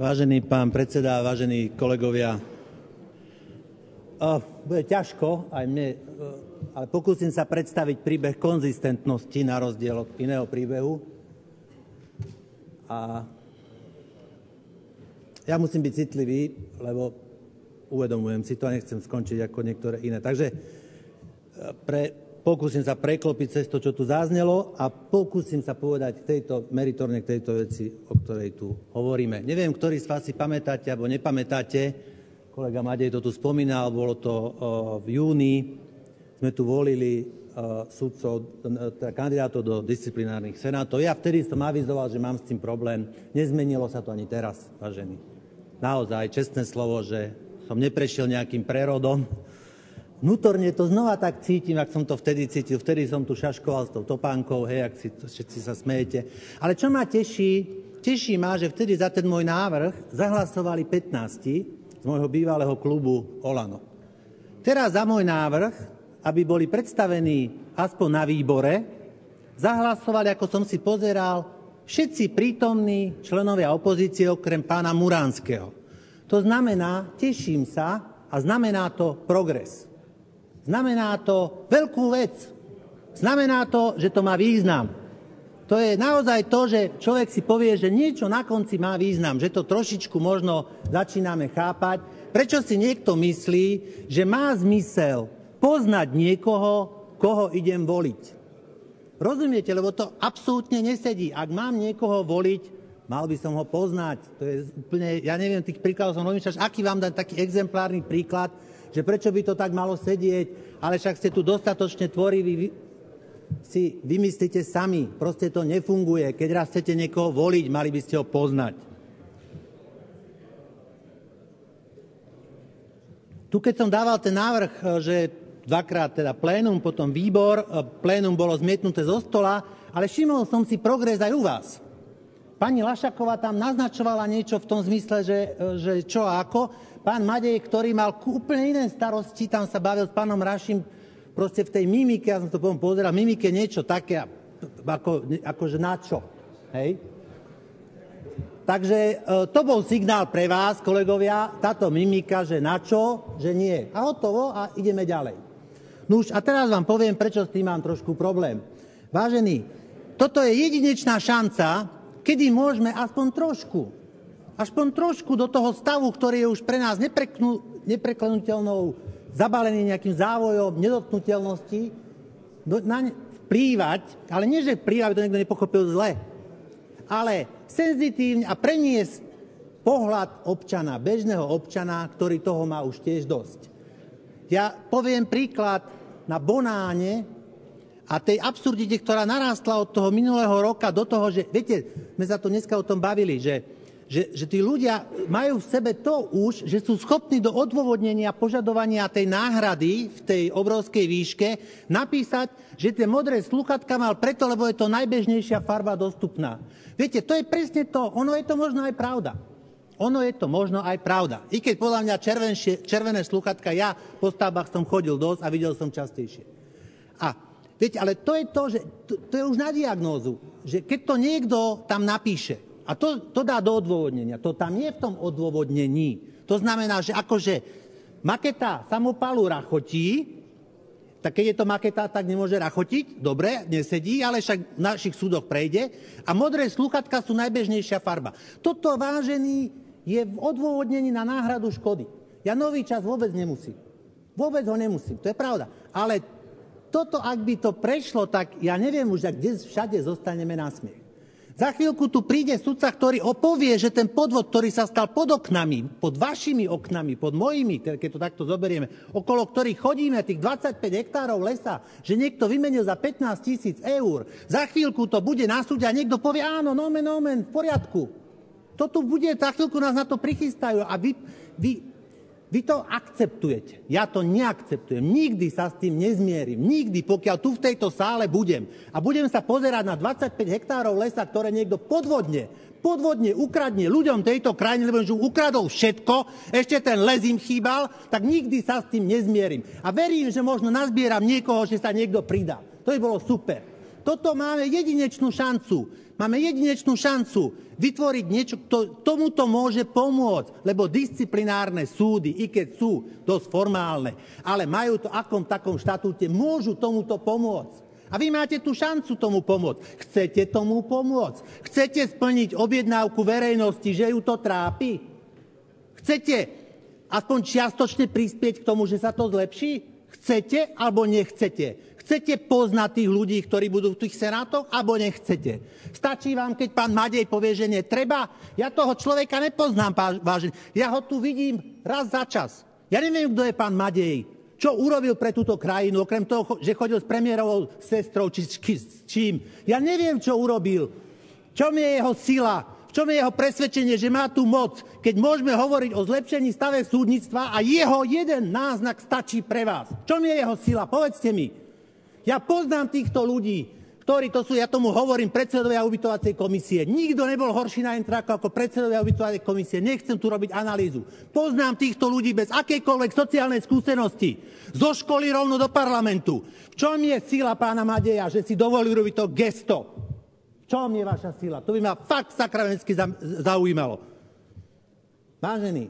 Vážený pán predseda, vážení kolegovia, bude ťažko aj mne, ale pokúsim sa predstaviť príbeh konzistentnosti na rozdiel od iného príbehu. A ja musím byť citlivý, lebo uvedomujem si to a nechcem skončiť ako niektoré iné. Takže pokúsim sa preklopiť cez to, čo tu zaznelo a pokúsim sa povedať meritorne k tejto veci, o ktorej tu hovoríme. Neviem, ktorí z vás si pamätáte alebo nepamätáte, kolega Matej to tu spomínal, bolo to v júni, sme tu volili kandidátov do disciplinárnych senátov. Ja vtedy som avizoval, že mám s tým problém. Nezmenilo sa to ani teraz, vážení. Naozaj, čestné slovo, že som neprešiel nejakým prerodom. Vnútorne to znova tak cítim, ak som to vtedy cítil. Vtedy som tu šaškoval s tou topánkou, hej, ak si to všetci sa smejete. Ale čo ma teší ma, že vtedy za ten môj návrh zahlasovali 15 z môjho bývalého klubu Olano. Teraz za môj návrh, aby boli predstavení aspoň na výbore, zahlasovali, ako som si pozeral, všetci prítomní členovia opozície okrem pána Muránskeho. To znamená, teším sa a znamená to progres. Znamená to veľkú vec. Znamená to, že to má význam. To je naozaj to, že človek si povie, že niečo na konci má význam, že to trošičku možno začíname chápať. Prečo si niekto myslí, že má zmysel poznať niekoho, koho idem voliť? Rozumiete? Lebo to absolútne nesedí. Ak mám niekoho voliť, mal by som ho poznať. To je úplne, ja neviem, tých príkladov som rozmýšľal, aký vám dať taký exemplárny príklad, že prečo by to tak malo sedieť, ale však ste tu dostatočne tvoriví, si vymyslíte sami. Proste to nefunguje. Keď raz chcete niekoho voliť, mali by ste ho poznať. Tu keď som dával ten návrh, že dvakrát teda plénum, potom výbor, plénum bolo zmietnuté zo stola, ale všimol som si progres aj u vás. Pani Lašaková tam naznačovala niečo v tom zmysle, že čo a ako. Pán Matej, ktorý mal úplne iné starosti, tam sa bavil s pánom Raším proste v tej mimike, ja som to potom pozeral, v mimike niečo také, akože na čo. Hej? Takže to bol signál pre vás, kolegovia, táto mimika, že na čo, že nie. A hotovo a ideme ďalej. Nuž, a teraz vám poviem, prečo s tým mám trošku problém. Vážení, toto je jedinečná šanca, kedy môžeme aspoň trošku do toho stavu, ktorý je už pre nás nepreklenuteľnou, zabalený nejakým závojom nedotknuteľnosti, vplývať, ale nie, že vplývať, to niekto nepochopil zle, ale senzitívne a preniesť pohľad občana, bežného občana, ktorý toho má už tiež dosť. Ja poviem príklad na Bonáne a tej absurdite, ktorá narástla od toho minulého roka do toho, že, viete, sme sa tu dneska o tom bavili, že tí ľudia majú v sebe to už, že sú schopní do odôvodnenia požadovania tej náhrady v tej obrovskej výške napísať, že tie modré slúchadká mal preto, lebo je to najbežnejšia farba dostupná. Viete, to je presne to. Ono je to možno aj pravda. I keď podľa mňa červené slúchadká, ja po stavbách som chodil dosť a videl som častejšie. A viete, ale to je to, že to je už na diagnózu, že keď to niekto tam napíše, a to dá do odôvodnenia. To tam je v tom odôvodnení. To znamená, že akože maketa samopalu rachotí, tak keď je to maketa, tak nemôže rachotiť. Dobre, nesedí, ale však v našich súdoch prejde. A modré slúchadká sú najbežnejšia farba. Toto, vážený, je v odôvodnení na náhradu škody. Ja nový čas vôbec nemusím. Vôbec ho nemusím, to je pravda. Ale toto, ak by to prešlo, tak ja neviem už, kde všade zostaneme na smiech. Za chvíľku tu príde sudca, ktorý opovie, že ten podvod, ktorý sa stal pod oknami, pod vašimi oknami, pod mojimi, keď to takto zoberieme, okolo ktorých chodíme, tých 25 hektárov lesa, že niekto vymenil za 15 000 eur, za chvíľku to bude na súde a niekto povie, áno, nomen, v poriadku. To tu bude, za chvíľku nás na to prichystajú a vy to akceptujete. Ja to neakceptujem. Nikdy sa s tým nezmierim. Nikdy, pokiaľ tu v tejto sále budem. A budem sa pozerať na 25 hektárov lesa, ktoré niekto podvodne ukradne ľuďom tejto krajiny, lebo že ukradol všetko, ešte ten les im chýbal, tak nikdy sa s tým nezmierim. A verím, že možno nazbieram niekoho, že sa niekto pridá. To by bolo super. Toto máme jedinečnú šancu. Máme jedinečnú šancu vytvoriť niečo, tomuto môže pomôcť, lebo disciplinárne súdy, i keď sú dosť formálne, ale majú to akom takom štatúte, môžu tomuto pomôcť. A vy máte tú šancu tomu pomôcť. Chcete tomu pomôcť? Chcete splniť objednávku verejnosti, že ju to trápi? Chcete aspoň čiastočne prispieť k tomu, že sa to zlepší? Chcete alebo nechcete? Chcete poznať tých ľudí, ktorí budú v tých senátoch, alebo nechcete? Stačí vám, keď pán Madej povie, že netreba? Ja toho človeka nepoznám, vážený. Ja ho tu vidím raz za čas. Ja neviem, kto je pán Madej. Čo urobil pre túto krajinu, okrem toho, že chodil s premiérovou sestrou, či s čím. Ja neviem, čo urobil. Čom je jeho sila? V čom je jeho presvedčenie, že má tú moc, keď môžeme hovoriť o zlepšení stave súdnictva a jeho jeden náznak stačí pre vás? V čom je jeho sila? Povedzte mi. Ja poznám týchto ľudí, ktorí to sú, ja tomu hovorím, predsedovia ubytovacej komisie. Nikto nebol horší na Entraku ako predsedovia ubytovacej komisie. Nechcem tu robiť analýzu. Poznám týchto ľudí bez akejkoľvek sociálnej skúsenosti. Zo školy rovno do parlamentu. V čom je sila pána Madeja, že si dovolí robiť to gesto? V čom je vaša sila? To by ma fakt sakramensky zaujímalo. Vážení,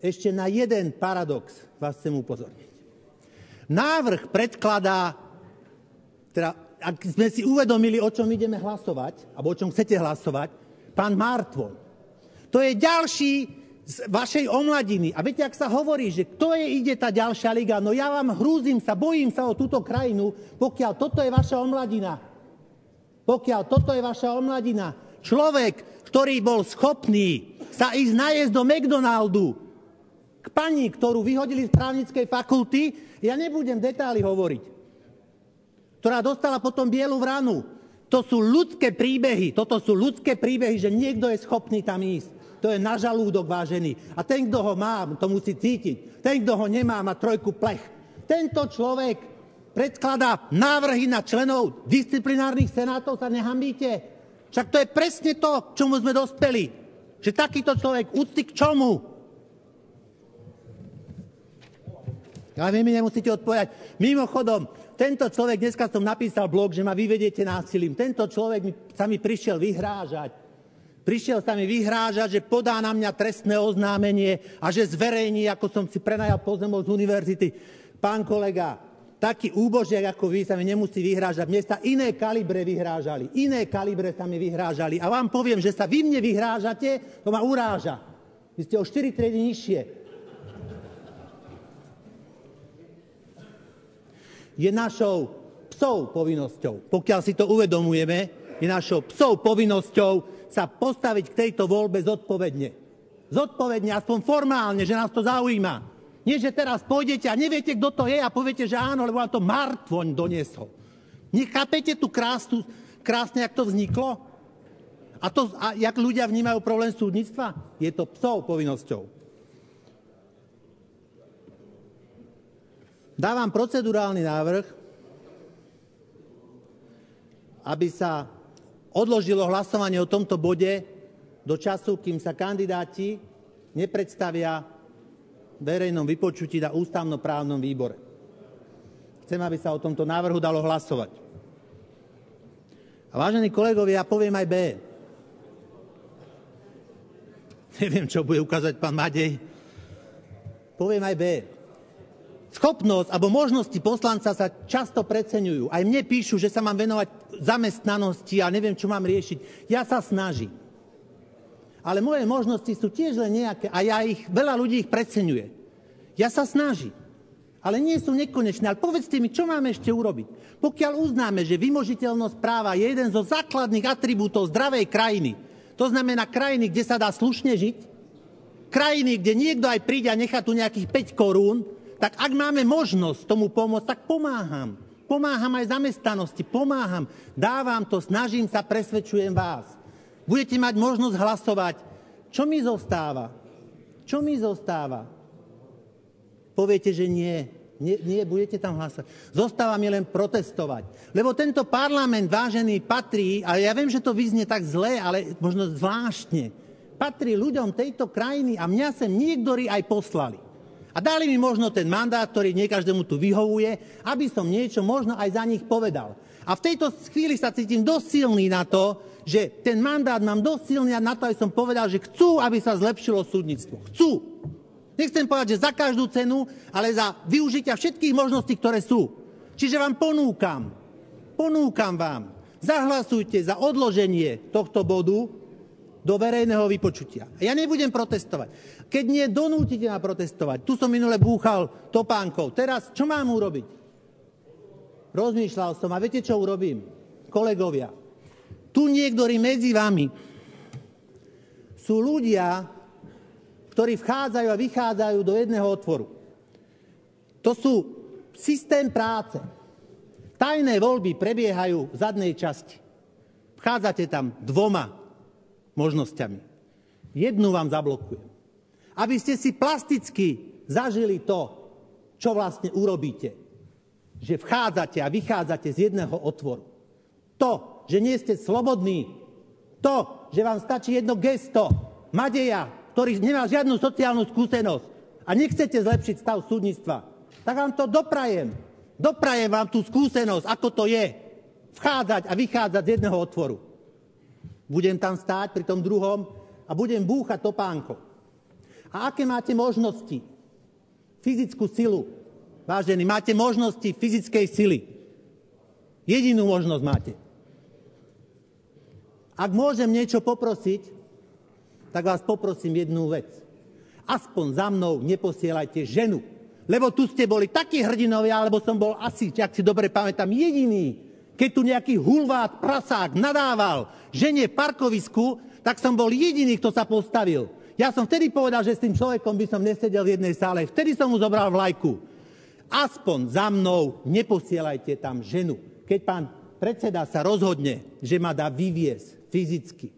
ešte na jeden paradox vás chcem upozorniť. Návrh predkladá, teda ak sme si uvedomili, o čom ideme hlasovať, alebo o čom chcete hlasovať, pán Martvoň. To je ďalší z vašej omladiny. A viete, ak sa hovorí, že kto ide tá ďalšia liga, no ja vám hrúzim sa, bojím sa o túto krajinu, pokiaľ toto je vaša omladina. Pokiaľ toto je vaša omladina. Človek, ktorý bol schopný sa ísť najesť do McDonaldu, k pani, ktorú vyhodili z právnickej fakulty, ja nebudem detaily hovoriť, ktorá dostala potom bielu vranu. To sú ľudské príbehy. Toto sú ľudské príbehy, že niekto je schopný tam ísť. To je na žalúdok, vážený. A ten, kto ho má, to musí cítiť. Ten, kto ho nemá, má trojku plech. Tento človek predkladá návrhy na členov disciplinárnych senátov, sa nehambíte. Však to je presne to, k čomu sme dospeli. Že takýto človek úcty k čomu? Ale vy mi nemusíte odpovedať. Mimochodom, tento človek, dneska som napísal blog, že ma vyvediete násilím. Tento človek sa mi prišiel vyhrážať. Prišiel sa mi vyhrážať, že podá na mňa trestné oznámenie a že zverejní, ako som si prenajal pozemok z univerzity. Pán kolega, taký úbožiak ako vy sa mi nemusí vyhrážať. Mne sa iné kalibre vyhrážali. Iné kalibre sa mi vyhrážali. A vám poviem, že sa vy mne vyhrážate, to ma uráža. Vy ste o 4 triedy nižšie. Je našou psou povinnosťou, pokiaľ si to uvedomujeme, je našou psou povinnosťou sa postaviť k tejto voľbe zodpovedne. Zodpovedne, aspoň formálne, že nás to zaujíma. Nie, že teraz pôjdete a neviete, kto to je a poviete, že áno, lebo vám to Martvoň doniesol. Nechápete tu krásne, jak to vzniklo? A jak ľudia vnímajú problém súdnictva? Je to psou povinnosťou. Dávam procedurálny návrh, aby sa odložilo hlasovanie o tomto bode do času, kým sa kandidáti nepredstavia v verejnom vypočutí na ústavnoprávnom výbore. Chcem, aby sa o tomto návrhu dalo hlasovať. A vážení kolegovia, ja poviem aj B. Neviem, čo bude ukázať pán Madej. Poviem aj B. Schopnosť alebo možnosti poslanca sa často preceňujú. Aj mne píšu, že sa mám venovať zamestnanosti a neviem, čo mám riešiť. Ja sa snažím. Ale moje možnosti sú tiež len nejaké a veľa ľudí ich preceňuje. Ja sa snažím. Ale nie sú nekonečné. Ale povedzte mi, čo máme ešte urobiť? Pokiaľ uznáme, že vymožiteľnosť práva je jeden zo základných atribútov zdravej krajiny, to znamená krajiny, kde sa dá slušne žiť, krajiny, kde niekto aj príde a nechá tu nejakých 5 korún, tak ak máme možnosť tomu pomôcť, tak pomáham. Pomáham aj zamestnanosti, pomáham. Dávam to, snažím sa, presvedčujem vás. Budete mať možnosť hlasovať. Čo mi zostáva? Čo mi zostáva? Poviete, že nie. Nie, budete tam hlasovať. Zostáva mi len protestovať. Lebo tento parlament, vážený, patrí, a ja viem, že to vyznie tak zle, ale možno zvláštne, patrí ľuďom tejto krajiny a mňa sem niektorí aj poslali. A dali mi možno ten mandát, ktorý nie každému tu vyhovuje, aby som niečo možno aj za nich povedal. A v tejto chvíli sa cítim dosť silný na to, že ten mandát mám dosť silný na to, aby som povedal, že chcú, aby sa zlepšilo súdnictvo. Chcú. Nechcem povedať, že za každú cenu, ale za využitia všetkých možností, ktoré sú. Čiže vám ponúkam vám, zahlasujte za odloženie tohto bodu do verejného vypočutia. Ja nebudem protestovať. Keď nie, donútite ma protestovať. Tu som minule búchal topánkou. Teraz čo mám urobiť? Rozmýšľal som a viete, čo urobím? Kolegovia, tu niektorí medzi vami sú ľudia, ktorí vchádzajú a vychádzajú do jedného otvoru. To sú systém práce. Tajné voľby prebiehajú v zadnej časti. Vchádzate tam 2 možnosťami. Jednu vám zablokujem. Aby ste si plasticky zažili to, čo vlastne urobíte. Že vchádzate a vychádzate z jedného otvoru. To, že nie ste slobodní. To, že vám stačí jedno gesto Madeja, ktorý nemá žiadnu sociálnu skúsenosť a nechcete zlepšiť stav súdnictva. Tak vám to doprajem. Doprajem vám tú skúsenosť, ako to je. Vchádzať a vychádzať z jedného otvoru. Budem tam stáť pri tom druhom a budem búchať topánkou. A aké máte možnosti? Fyzickú silu. Vážení, máte možnosti fyzickej sily. Jedinú možnosť máte. Ak môžem niečo poprosiť, tak vás poprosím jednu vec. Aspoň za mnou neposielajte ženu. Lebo tu ste boli takí hrdinovia, alebo som bol asi, ak si dobre pamätám, jediný. Keď tu nejaký hulvát, prasák nadával žene v parkovisku, tak som bol jediný, kto sa postavil. Ja som vtedy povedal, že s tým človekom by som nesedel v jednej sále. Vtedy som mu zobral vlajku. Aspoň za mnou neposielajte tam ženu. Keď pán predseda sa rozhodne, že ma dá vyviesť fyzicky,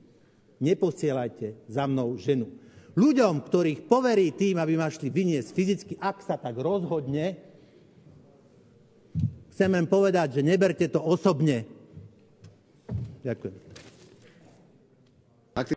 neposielajte za mnou ženu. Ľuďom, ktorých poverí tým, aby ma šli vyniesť fyzicky, ak sa tak rozhodne, chcem len povedať, že neberte to osobne. Ďakujem.